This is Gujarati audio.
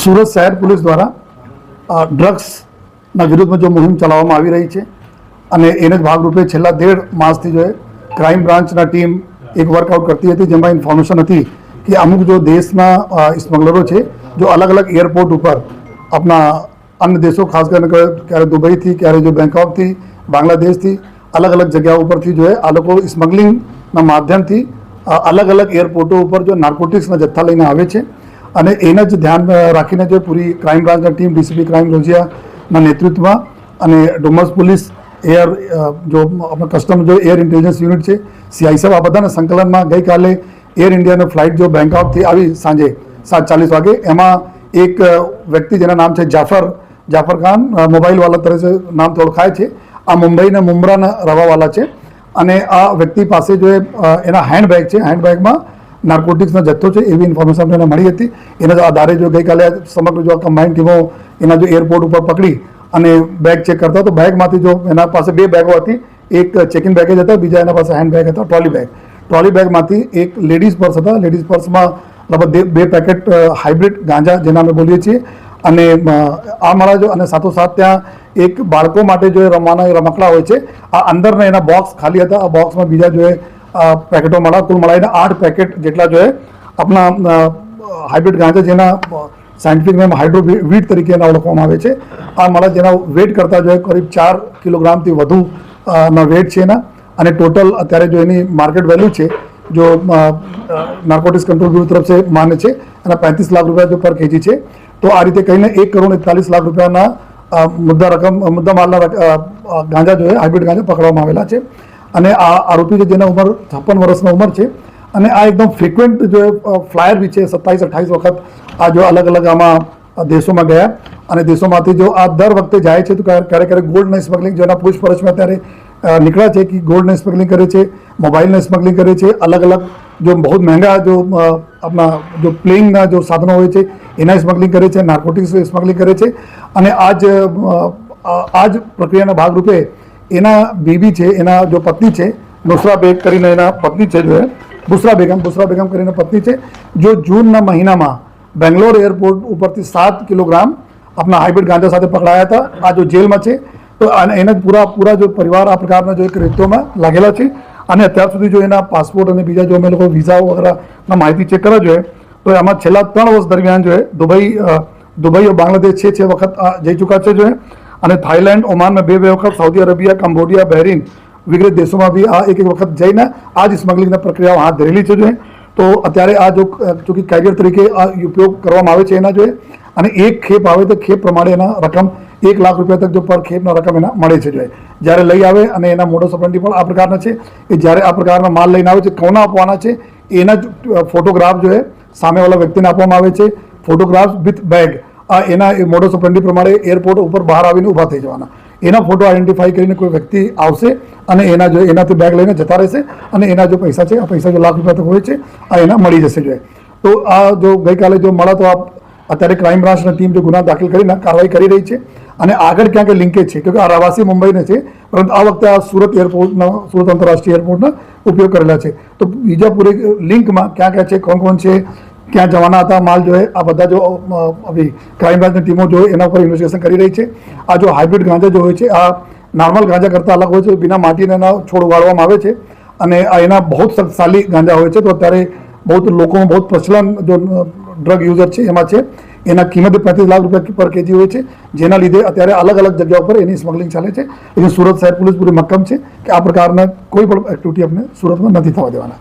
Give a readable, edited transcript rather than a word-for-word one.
સુરત શહેર પોલીસ દ્વારા ડ્રગ્સના વિરુદ્ધમાં જો મુહિમ ચલાવવામાં આવી રહી છે અને એને જ ભાગરૂપે છેલ્લા 1.5 માસથી જો ક્રાઇમ બ્રાન્ચના ટીમ એક વર્કઆઉટ કરતી હતી, જેમાં ઇન્ફોર્મેશન હતી કે અમુક જો દેશના સ્મગલરો છે જો અલગ અલગ એરપોર્ટ ઉપર આપણા અન્ય દેશો ખાસ કરીને ક્યારે દુબઈથી, ક્યારે જો બેંકોકથી, બાંગ્લાદેશથી અલગ અલગ જગ્યાઓ ઉપરથી જો આ લોકો સ્મગલિંગના માધ્યમથી અલગ અલગ એરપોર્ટો ઉપર જો નાર્કોટિક્સના જથ્થા લઈને આવે છે અને એને જ ધ્યાન રાખીને જો પૂરી ક્રાઇમ બ્રાન્ચની ટીમ ડીસીપી ક્રાઇમ રોજિયાના નેતૃત્વમાં અને ડુમસ પોલીસ એર જો આપણા કસ્ટમ જો એર ઇન્ટેલિજન્સ યુનિટ છે, CISF આ બધાના સંકલનમાં ગઈકાલે એર ઇન્ડિયાની ફ્લાઇટ જો બેંકોકથી આવી સાંજે 7:40 વાગે, એમાં એક વ્યક્તિ જેના નામ છે જાફર ખાન, મોબાઈલવાલા તરીકે નામથી ઓળખાય છે. આ મુંબઈના મુંબ્રાના રહેવાવાળા છે અને આ વ્યક્તિ પાસે જો એના હેન્ડબેગ છે, હેન્ડબેગમાં નાર્કોટિક્સનો જથ્થો છે એવી ઇન્ફોર્મેશન એને મળી હતી. એના આધારે જો ગઈકાલે સમગ્ર જો કમ્બાઇન્ડ ટીમો એના જો એરપોર્ટ ઉપર પકડી અને બેગ ચેક કરતા, તો બેગમાંથી જો એના પાસે 2 બેગો હતી, એક ચેકિંગ બેગેજ હતા, બીજા એના પાસે હેન્ડબેગ હતા, ટ્રોલી બેગમાંથી એક લેડીઝ પર્સ હતા. લેડીઝ પર્સમાં લગભગ 2 પેકેટ હાઇબ્રિડ ગાંજા જેના અમે બોલીએ છીએ અને આ મળા જો અને સાથોસાથ ત્યાં એક બાળકો માટે જો રમવાના રમકડા હોય છે, આ અંદરના એના બોક્સ ખાલી હતા. આ બોક્સમાં બીજા જો પેકેટો મળ્યા, કુલ મળાઈને 8 પેકેટ જેટલા જો આપણા હાઇબ્રિડ ગાંજા જેના સાયન્ટિફિક નેમ હાઇડ્રોવીટ તરીકે એના ઓળખવામાં આવે છે. આ મળા જેના વેટ કરતાં જો કરીબ 4 કિલોગ્રામથી વધુ ના વેટ છે એના અને ટોટલ અત્યારે જો એની માર્કેટ વેલ્યુ છે જો નાર્કોટિક્સ કંટ્રોલ બ્યુરો તરફ से માને છે અને 35 લાખ રૂપિયા જો પર કેજી છે. તો આ રીતે કહીને 1,41 લાખ રૂપિયાના મુદ્દા માલના ગાંજા જો હાઇબ્રિડ ગાંજા પકડવામાં આવેલા છે અને આ આરોપી છે જેના ઉંમર 56 વર્ષની ઉંમર છે અને આ એકદમ ફ્રિક્વન્ટ જો ફ્લાયર બી છે, 27-28 વખત આ જો અલગ અલગ આમાં દેશોમાં ગયા અને દેશોમાંથી જો આ દર વખતે જાય છે તો ક્યારેક ગોલ્ડના સ્મગલિંગ જેના પૂછપરછમાં અત્યારે નીકળ્યા છે કે ગોલ્ડને સ્મગલિંગ કરે છે, મોબાઈલને સ્મગલિંગ કરે છે, અલગ અલગ જો બહુ મહેંગા જો આપણા જો પ્લેઇંગના જો સાધનો હોય છે એના સ્મગલિંગ કરે છે, નાર્કોટિક્સ સ્મગલિંગ કરે છે અને આ જ પ્રક્રિયાના ભાગરૂપે એના બીબી છે, એના જો પત્ની છે નુસરા બેગ કરીને એના પત્ની છે જો બુસરા બેગમ કરીને પત્ની છે, જો જૂનના મહિનામાં બેંગ્લોર એરપોર્ટ ઉપરથી 7 કિલોગ્રામ આપણા હાઇબ્રિડ ગાંજા સાથે પકડાયા હતા. આ જો જેલમાં છે તો એને પૂરા જો પરિવાર આ પ્રકારના જો એક રીતોમાં લાગેલા છે અને અત્યાર સુધી જો એના પાસપોર્ટ અને બીજા જો અમે લોકો વિઝા વગેરેના માહિતી ચેક કરવા જોઈએ તો એમાં છેલ્લા 3 વર્ષ દરમિયાન જો દુબઈ બાંગ્લાદેશ 6 વખત જઈ ચૂક્યા છે જો અને થાઈલેન્ડ, ઓમાનમાં 2 વખત, સાઉદી અરેબિયા, કંબોડિયા, બહેરીન વગેરે દેશોમાં બી આ એક વખત જઈને આ જ સ્મગલિંગના પ્રક્રિયાઓ હાથ ધરેલી છે જો. તો અત્યારે આ જો ચૂંકि કેરિયર તરીકે આ ઉપયોગ કરવામાં આવે છે એના જોઈએ અને એક ખેપ આવે તો ખેપ પ્રમાણે એના રકમ 1 લાખ રૂપિયા તક જો પર ખેપના રકમ એના મળે છે જોઈએ. જ્યારે લઈ આવે અને એના મોડસ ઓપરેન્ડી પણ આ પ્રકારના છે એ જ્યારે આ પ્રકારના માલ લઈને આવે છે, કોના આપવાના છે એના જ ફોટોગ્રાફ જો સામેવાળા વ્યક્તિને આપવામાં આવે છે, ફોટોગ્રાફ વિથ બેગ. આ એના મોડસ ઓપરેન્ડી પ્રમાણે એરપોર્ટ ઉપર બહાર આવીને ઊભા થઈ જવાના, એના ફોટો આઈડેન્ટિફાઈ કરીને કોઈ વ્યક્તિ આવશે અને એનાથી બેગ લઈને જતા રહેશે અને એના જો પૈસા છે આ પૈસા જો લાખ રૂપિયા તક હોય છે આ એના મળી જશે જોઈએ. તો આ જો ગઈકાલે જો મળા તો અત્યારે ક્રાઇમ બ્રાન્ચની ટીમ જો ગુના દાખલ કરીને કાર્યવાહી કરી રહી છે અને આગળ ક્યાંક લિંકેજ છે કે આ પ્રવાસી મુંબઈને છે પરંતુ આ વખતે આ સુરત આંતરરાષ્ટ્રીય એરપોર્ટનો ઉપયોગ કરેલા છે. તો બીજા પૂરી લિંકમાં ક્યાં છે, કોણ છે, ક્યાં જવાના હતા માલ જો આ બધા જો ક્રાઇમ બ્રાન્ચની ટીમો જો એના ઉપર ઇન્વેસ્ટિગેશન કરી રહી છે. આ જો હાઇબ્રિડ ગાંજા જો હોય છે આ નોર્મલ ગાંજા કરતાં અલગ હોય છે, બિના માટીના એના છોડ ઉગાડવામાં આવે છે અને આ એના બહુ શક્તિશાળી ગાંજા હોય છે. તો અત્યારે બહુ લોકોમાં બહુ પ્રચલન જો ડ્રગ યુઝર છે એમાં છે, એના કિંમત 35 લાખ રૂપિયા પર કેજી હોય છે, જેના લીધે અત્યારે અલગ અલગ જગ્યા ઉપર એની સ્મગલિંગ ચાલે છે. એટલે સુરત શહેર પોલીસ પૂરી મક્કમ છે કે આ પ્રકારના કોઈ પણ એક્ટિવિટી આપણે સુરતમાં નથી થવા દેવાના.